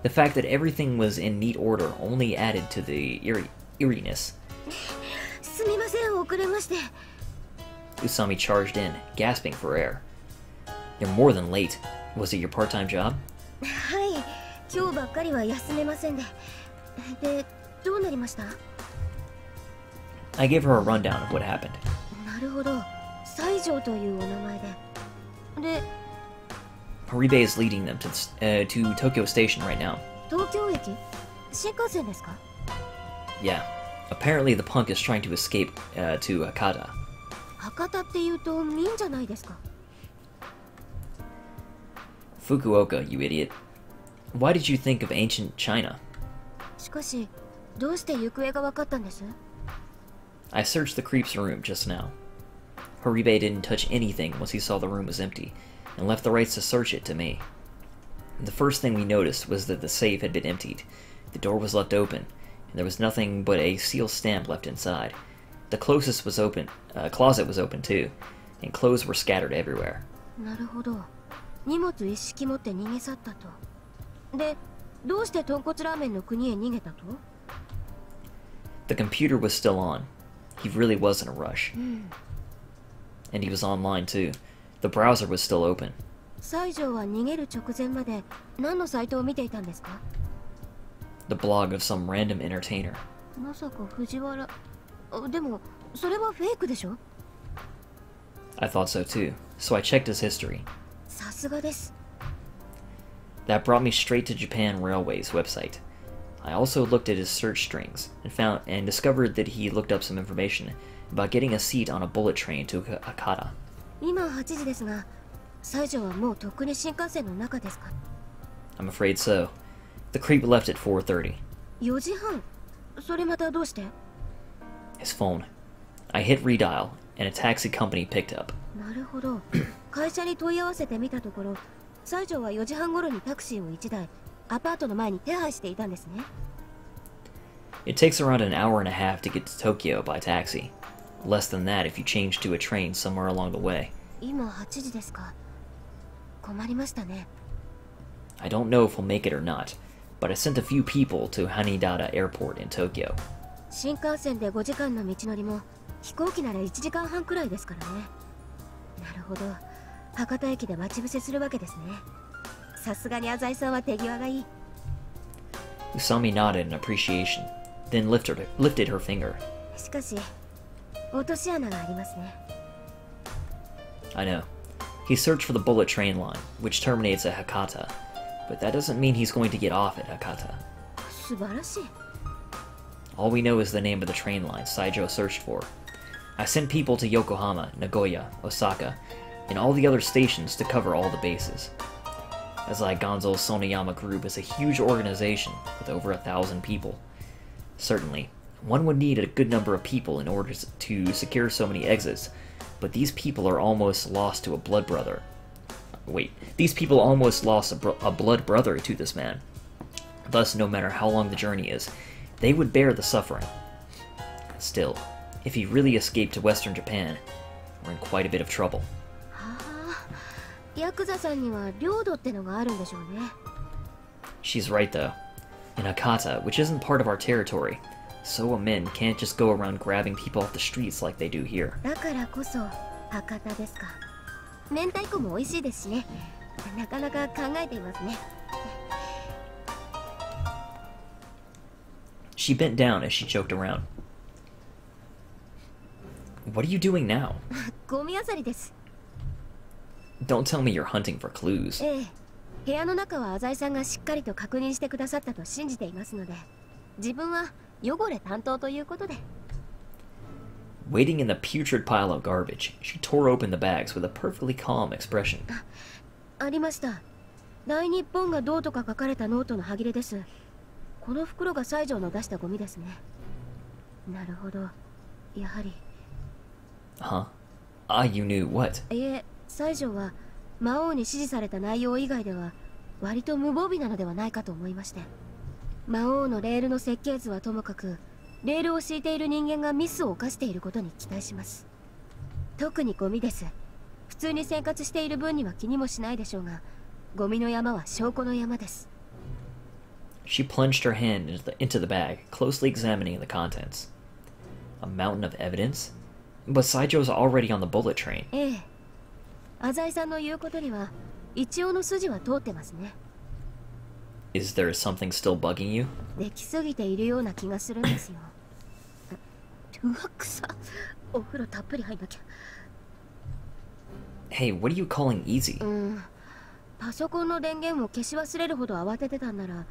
The fact that everything was in neat order only added to the eeriness. すみません、遅れまして。 Usami charged in, gasping for air. You're more than late. Was it your part-time job? はい、今日ばっかりは休めませんで。で、どうなりました？ I gave her a rundown of what happened. なるほど、西条というお名前で。で、 Haribe is leading them to Tokyo Station right now. 東京駅？新幹線ですか？ Yeah. Apparently the punk is trying to escape to Hakata. 博多っていうと民じゃないですか？ Fukuoka, you idiot. Why did you think of ancient China? しかし、どうして行方が分かったんです？ I searched the creep's room just now. Haribe didn't touch anything once he saw the room was empty, and left the rights to search it to me. The first thing we noticed was that the safe had been emptied. The door was left open, and there was nothing but a seal stamp left inside. The closet was open too, and clothes were scattered everywhere. なるほど。荷物一式持って逃げ去ったと。で、どうして豚骨ラーメンの国へ逃げたと？ The computer was still on. He really was in a rush. うん。 And he was online too. The browser was still open. 西条は逃げる直前まで何のサイトを見ていたんですか？ The blog of some random entertainer. まさか藤原。でも、それはフェイクでしょ？ I thought so too, so I checked his history. さすがです。 That brought me straight to Japan Railway's website. I also looked at his search strings and discovered that he looked up some information about getting a seat on a bullet train to Hakata. 今8時ですが、西条はもうとっくに新幹線の中ですか？ I'm afraid so. The creep left at 4:30. 4時半。それまたどうして？ His phone. I hit redial, and a taxi company picked up. なるほど。会社に問い合わせてみたところ、西条は4時半頃にタクシーを1台、アパートの前に手配していたんですね。It takes around an hour and a half to get to Tokyo by taxi. Less than that if you change to a train somewhere along the way. 今8時ですか。困りましたね。I don't know if we'll make it or not, but I sent a few people to Hanedata Airport in Tokyo. 新幹線で5時間の道のりも飛行機なら1時間半くらいですからね。なるほど。博多駅で待ち伏せするわけですね。さすがに浅井さんは手際がいい。Usami nodded in appreciation, then lifted her finger. しかし、落とし穴がありますね。I know. He searched for the bullet train line, which terminates at Hakata, but that doesn't mean he's going to get off at Hakata. 素晴らしい。 All we know is the name of the train line Saijo searched for. I sent people to Yokohama, Nagoya, Osaka, and all the other stations to cover all the bases. Gonzo's Sonayama group is a huge organization with over 1,000 people. Certainly, one would need a good number of people in order to secure so many exits, but these people are almost lost to a blood brother. Wait, these people almost lost a blood brother to this man. Thus, no matter how long the journey is, they would bear the suffering. Still, if he really escaped to Western Japan, we're in quite a bit of trouble. はあ、ヤクザさんには領土ってのがあるんでしょうね。 She's right though. In Hakata, which isn't part of our territory, Soa men can't just go around grabbing people off the streets like they do here. だからこそ博多ですか。明太子も美味しいですしね。なかなか考えていますね。 She bent down as she joked around. What are you doing now? ゴミ漁りです。 Don't tell me you're hunting for clues. ええ、部屋の中は浅井さんがしっかりと確認してくださったと信じていますので、自分は汚れ担当ということで。 Waiting in the putrid pile of garbage, she tore open the bags with a perfectly calm expression. ありました。大日本がどうとか書かれたノートの歯切れです。この袋が西条の出したゴミですね。なるほど。やはり。Huh? Ah, you knew what? いえ、西条は魔王に指示された内容以外では割と無防備なのではないかと思いまして。魔王のレールの設計図はともかく、レールを敷いている人間がミスを犯していることに期待します。特にゴミです。普通に生活している分には気にもしないでしょうが、ゴミの山は証拠の山です。 She plunged her hand into the bag, closely examining the contents. A mountain of evidence? But Saijo's already on the bullet train. ええ。浅井さんの言うことには一応の筋は通ってますね。 Is there something still bugging you? できすぎているような気がするんですよ。うわ、くさ。お風呂たっぷり入んなきゃ。 Hey, what are you calling easy? パソコンの電源を消し忘れるほど慌ててたんなら、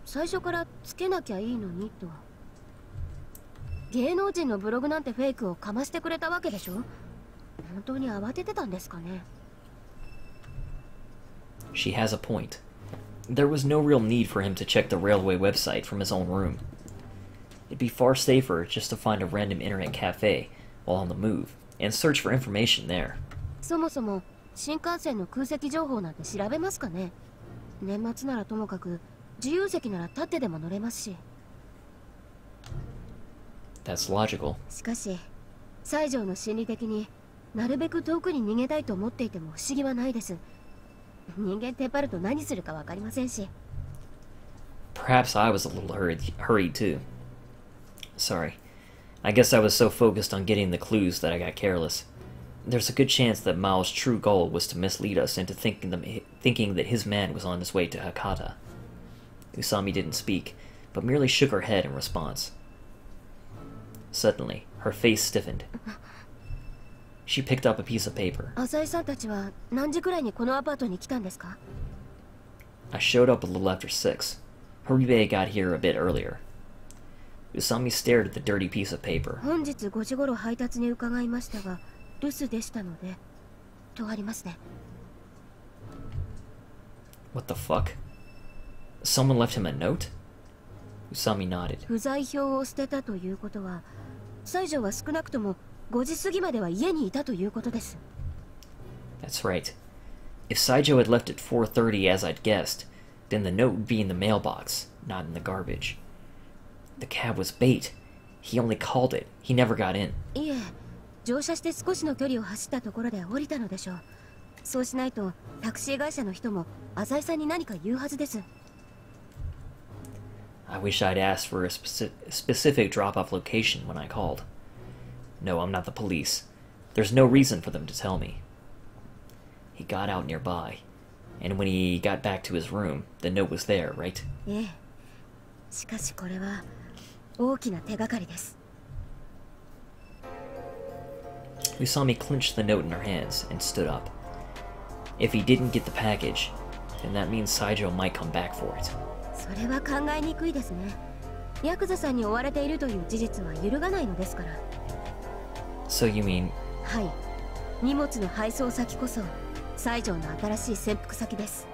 最初からつけなきゃいいのにと。芸能人のブログなんてフェイクをかましてくれたわけでしょ。本当に慌ててたんですかね。 She has a point. There was no real need for him to check the railway website from his own room. It'd be far safer just to find a random internet cafe while on the move and search for information there. そもそも新幹線の空席情報なんて調べますかね。年末ならともかく自由席なら立ってでも乗れますし。 That's logical. しかし西条の心理的になるべく遠くに逃げたいと思っていても不思議はないです。人間テンパると何するか分かりませんし。 Perhaps I was a little hurried too. Sorry. I guess I was so focused on getting the clues that I got careless. There's a good chance that Mao's true goal was to mislead us into thinking that his man was on his way to Hakata. Usami didn't speak, but merely shook her head in response. Suddenly, her face stiffened. She picked up a piece of paper. 浅井さんたちは何時くらいにこのアパートに来たんですか？ I showed up a little after 6. Horibe got here a bit earlier. Usami stared at the dirty piece of paper. 本日5時頃配達に伺いましたが、留守でしたので、とありますね。 What the fuck? Someone left him a note? Usami nodded. 不在票を捨てたということは、西条は少なくとも5時過ぎまでは家にいたということです。 That's right. If Saijo had left at 4:30 as I'd guessed, then the note would be in the mailbox, not in the garbage. The cab was bait. He only called it. He never got in. いえ、乗車して少しの距離を走ったところで降りたのでしょう。そうしないとタクシー会社の人も浅井さんに何か言うはずです。 I wish I'd asked for a specific drop-off location when I called. No, I'm not the police. There's no reason for them to tell me. He got out nearby, and when he got back to his room, the note was there, right? ええ。しかしこれは大きな手がかりです。 Usami clenched the note in her hands and stood up. If he didn't get the package, then that means Saijo might come back for it. それは考えにくいですね。ヤクザさんに追われているという事実は揺るがないのですから。 So you mean... はい。荷物の配送先こそ西条の新しい潜伏先です。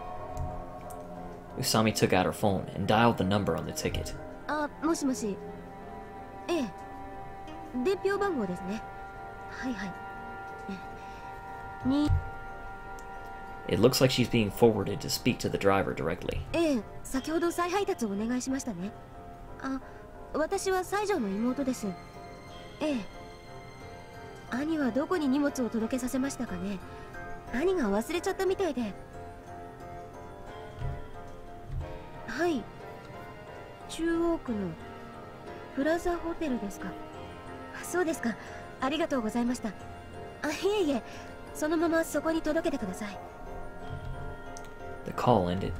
Usami took out her phone and dialed the number on the ticket. あ、もしもし。ええ。伝票番号ですね。はいはい。It looks like she's being forwarded to speak to the driver directly. ええ、先ほど再配達をお願いしましたね。あ、私は西条の妹です。ええ。兄はどこに荷物を届けさせましたかね。兄が忘れちゃったみたいで。はい。中央区のプラザホテルですか。そうですか。ありがとうございました。あ、いえいえ。そのままそこに届けてください。The call ended.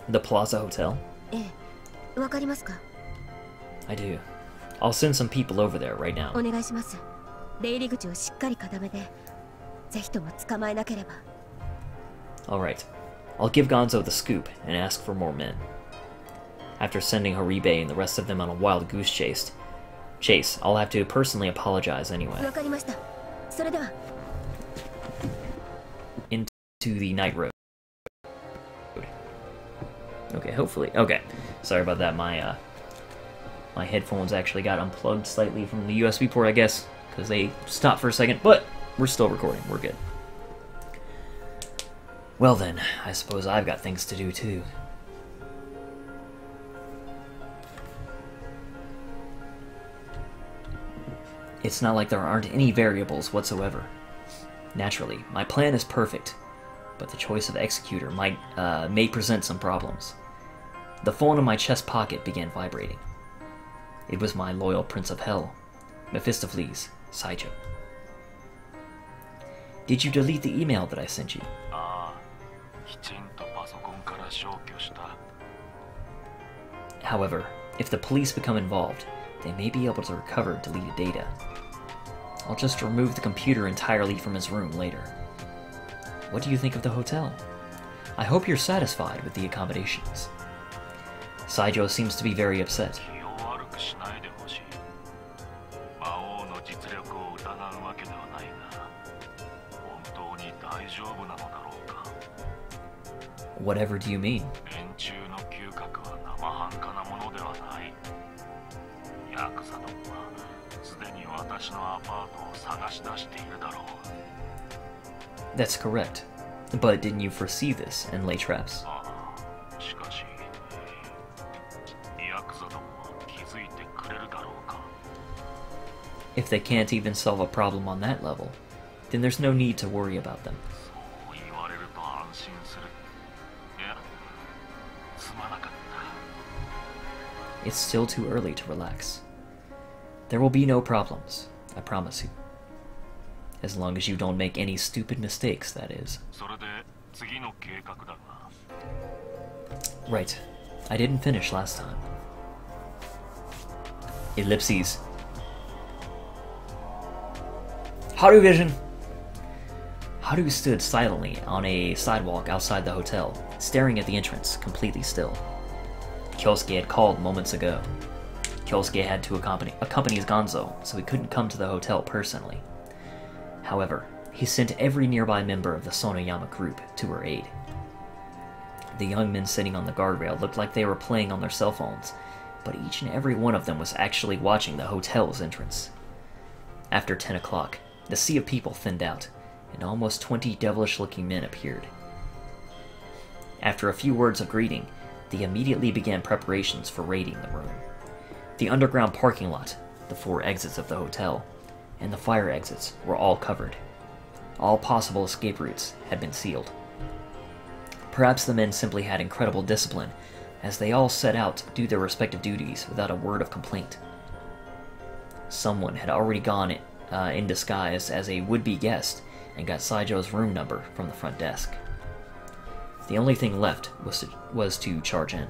The Plaza Hotel? ええ。わかりますか？ I do. I'll send some people over there right now. お願いします。出入り口をしっかり固めて、ぜひとも捕まえなければ。Alright, I'll give Gonzo the scoop and ask for more men. After sending Haribe and the rest of them on a wild goose chase, I'll have to personally apologize anyway. わかりました。それでは。Into the night road. Okay, hopefully. Okay, sorry about that. My headphones actually got unplugged slightly from the USB port, I guess, because they stopped for a second, but we're still recording. We're good. Well then, I suppose I've got things to do too. It's not like there aren't any variables whatsoever. Naturally, my plan is perfect, but the choice of executor may present some problems. The phone in my chest pocket began vibrating. It was my loyal Prince of Hell, Mephistophles, Saijo. Did you delete the email that I sent you? However, if the police become involved, they may be able to recover deleted data. I'll just remove the computer entirely from his room later. What do you think of the hotel? I hope you're satisfied with the accommodations. Saijo seems to be very upset. Whatever do you mean? That's correct. But didn't you foresee this and lay traps? If they can't even solve a problem on that level, then there's no need to worry about them. It's still too early to relax. There will be no problems, I promise you. As long as you don't make any stupid mistakes, that is. Right. I didn't finish last time. Ellipses. Haru vision! Haru stood silently on a sidewalk outside the hotel, staring at the entrance, completely still. Kyousuke had called moments ago. Kyousuke had to accompany Gonzo, so he couldn't come to the hotel personally. However, he sent every nearby member of the Sonoyama group to her aid. The young men sitting on the guardrail looked like they were playing on their cell phones, but each and every one of them was actually watching the hotel's entrance. After 10 o'clock, the sea of people thinned out, and almost 20 devilish-looking men appeared. After a few words of greeting, they immediately began preparations for raiding the room. The underground parking lot, the 4 exits of the hotel, and the fire exits were all covered. All possible escape routes had been sealed. Perhaps the men simply had incredible discipline, as they all set out to do their respective duties without a word of complaint. Someone had already gone in disguise as a would-be guest and got Saijo's room number from the front desk. The only thing left was to charge in.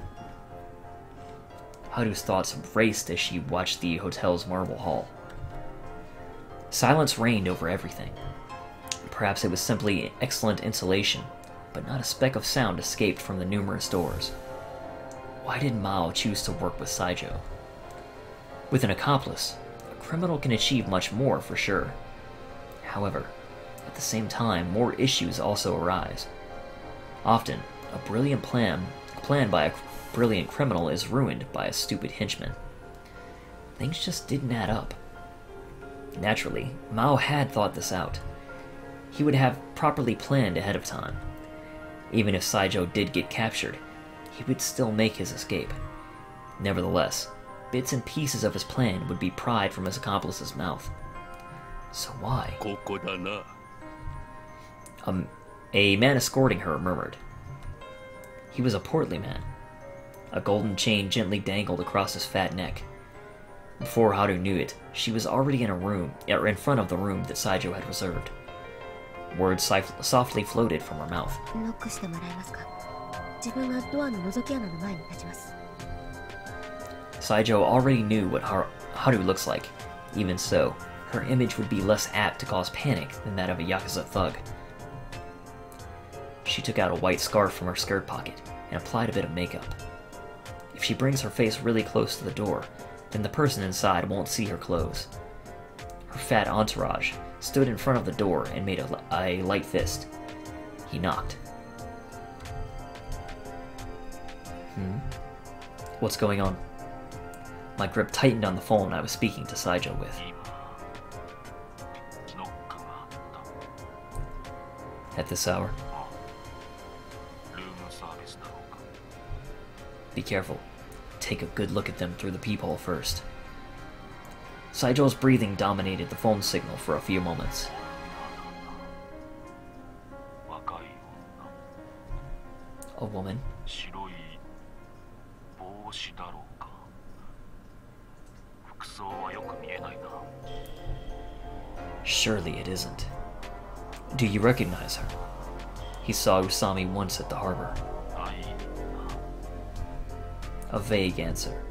Haru's thoughts raced as she watched the hotel's marble hall. Silence reigned over everything. Perhaps it was simply excellent insulation, but not a speck of sound escaped from the numerous doors. Why did Maou choose to work with Saijo? With an accomplice, a criminal can achieve much more for sure. However, at the same time, more issues also arise. Often, a brilliant plan by a brilliant criminal is ruined by a stupid henchman. Things just didn't add up. Naturally, Maou had thought this out. He would have properly planned ahead of time. Even if Saijo did get captured, he would still make his escape. Nevertheless, bits and pieces of his plan would be pried from his accomplice's mouth. So why? A man escorting her murmured. He was a portly man. A golden chain gently dangled across his fat neck. Before Haru knew it, she was already in front of the room that Saijo had reserved. Words softly floated from her mouth. Saijo already knew what Haru looks like. Even so, her image would be less apt to cause panic than that of a Yakuza thug. She took out a white scarf from her skirt pocket and applied a bit of makeup. If she brings her face really close to the door, then the person inside won't see her clothes. Her fat entourage stood in front of the door and made a light fist. He knocked. What's going on? My grip tightened on the phone I was speaking to Saijo with. At this hour? Be careful. Take a good look at them through the peephole first. Saijo's breathing dominated the phone signal for a few moments. A woman? Surely it isn't. Do you recognize her? He saw Usami once at the harbor. A vague answer.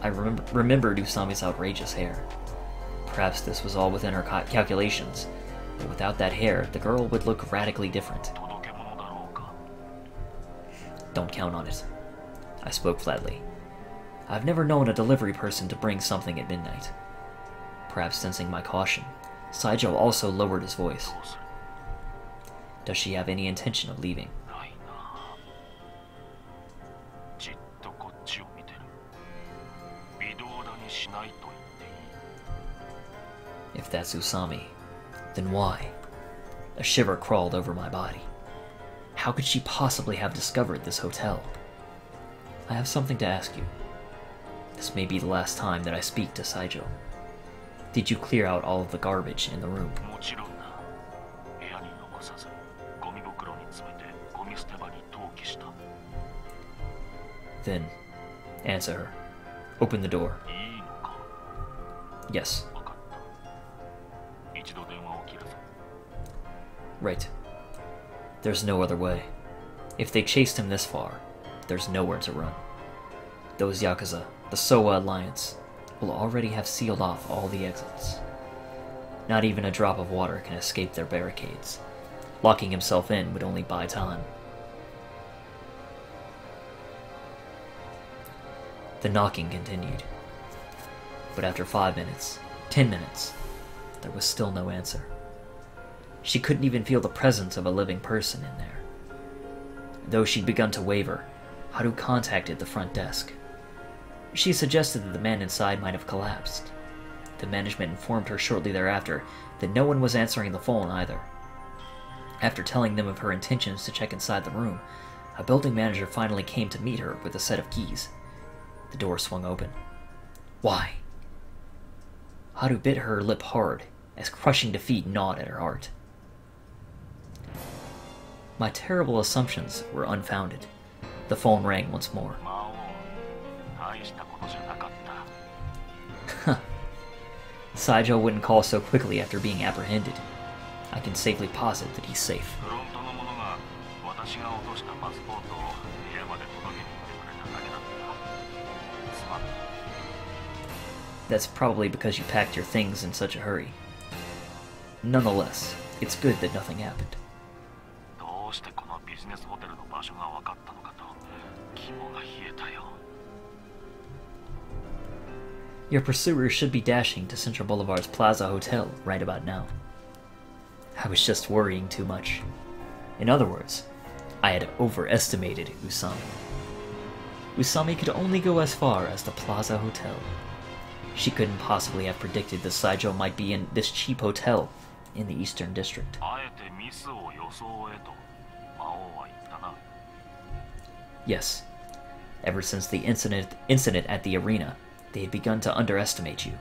I remembered Usami's outrageous hair. Perhaps this was all within her calculations, but without that hair, the girl would look radically different. Don't count on it. I spoke flatly. I've never known a delivery person to bring something at midnight. Perhaps sensing my caution, Saijo also lowered his voice. Does she have any intention of leaving? If that's Usami, then why? A shiver crawled over my body. How could she possibly have discovered this hotel? I have something to ask you. This may be the last time that I speak to Saijo. Did you clear out all of the garbage in the room? Then, answer her. Open the door. Yes. Right. There's no other way. If they chased him this far, there's nowhere to run. Those Yakuza, the Sowa Alliance, will already have sealed off all the exits. Not even a drop of water can escape their barricades. Locking himself in would only buy time. The knocking continued. But after 5 minutes, 10 minutes, there was still no answer. She couldn't even feel the presence of a living person in there. Though she'd begun to waver, Haru contacted the front desk. She suggested that the man inside might have collapsed. The management informed her shortly thereafter that no one was answering the phone either. After telling them of her intentions to check inside the room, a building manager finally came to meet her with a set of keys. The door swung open. Why? Haru bit her lip hard as crushing defeat gnawed at her heart. My terrible assumptions were unfounded. The phone rang once more. Saijo wouldn't call so quickly after being apprehended. I can safely posit that he's safe. That's probably because you packed your things in such a hurry. Nonetheless, it's good that nothing happened. Your pursuers should be dashing to Central Boulevard's Plaza Hotel right about now. I was just worrying too much. In other words, I had overestimated Usami. Usami could only go as far as the Plaza Hotel. She couldn't possibly have predicted that Saijo might be in this cheap hotel in the Eastern District. Yes. Ever since the incident at the arena, they had begun to underestimate you.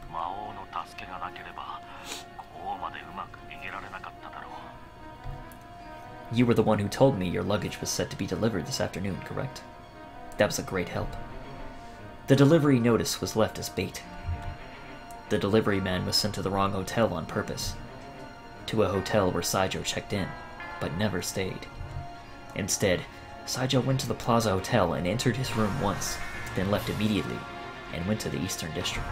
You were the one who told me your luggage was set to be delivered this afternoon, correct? That was a great help. The delivery notice was left as bait. The delivery man was sent to the wrong hotel on purpose. To a hotel where Saijo checked in, but never stayed. Instead, Saijo went to the Plaza Hotel and entered his room once, then left immediately, and went to the Eastern District.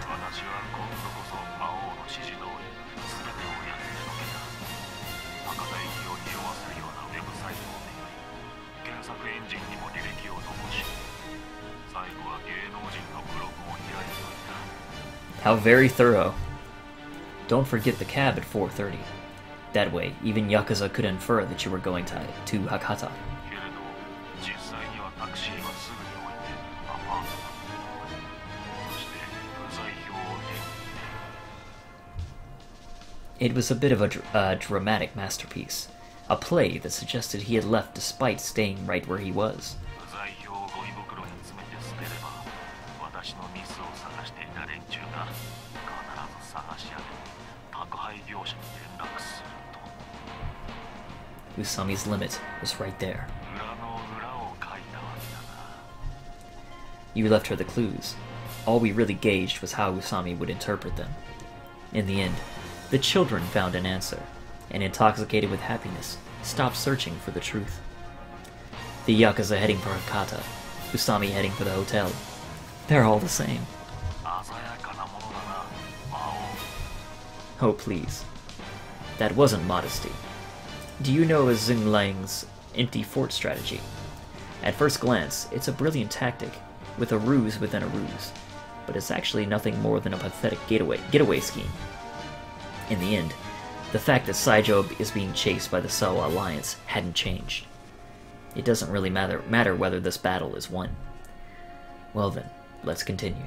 How very thorough. Don't forget the cab at 4:30. That way, even Yakuza could infer that you were going to Hakata. It was a bit of a dramatic masterpiece. A play that suggested he had left despite staying right where he was. Usami's limit was right there. You left her the clues. All we really gauged was how Usami would interpret them. In the end, the children found an answer, and intoxicated with happiness, stopped searching for the truth. The Yakuza heading for Hakata, Usami heading for the hotel. They're all the same. Oh please. That wasn't modesty. Do you know Xinglang's empty fort strategy? At first glance, it's a brilliant tactic, with a ruse within a ruse, but it's actually nothing more than a pathetic getaway scheme. In the end, the fact that Saijo is being chased by the Sawa Alliance hadn't changed. It doesn't really matter whether this battle is won. Well then, let's continue.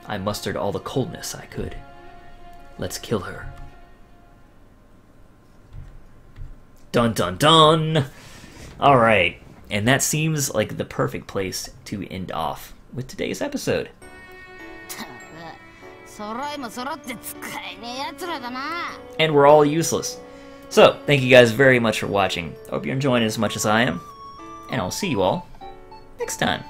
I mustered all the coldness I could. Let's kill her. Dun dun dun! Alright, and that seems like the perfect place to end off with today's episode. And we're all useless. So, thank you guys very much for watching. Hope you're enjoying it as much as I am. And I'll see you all next time.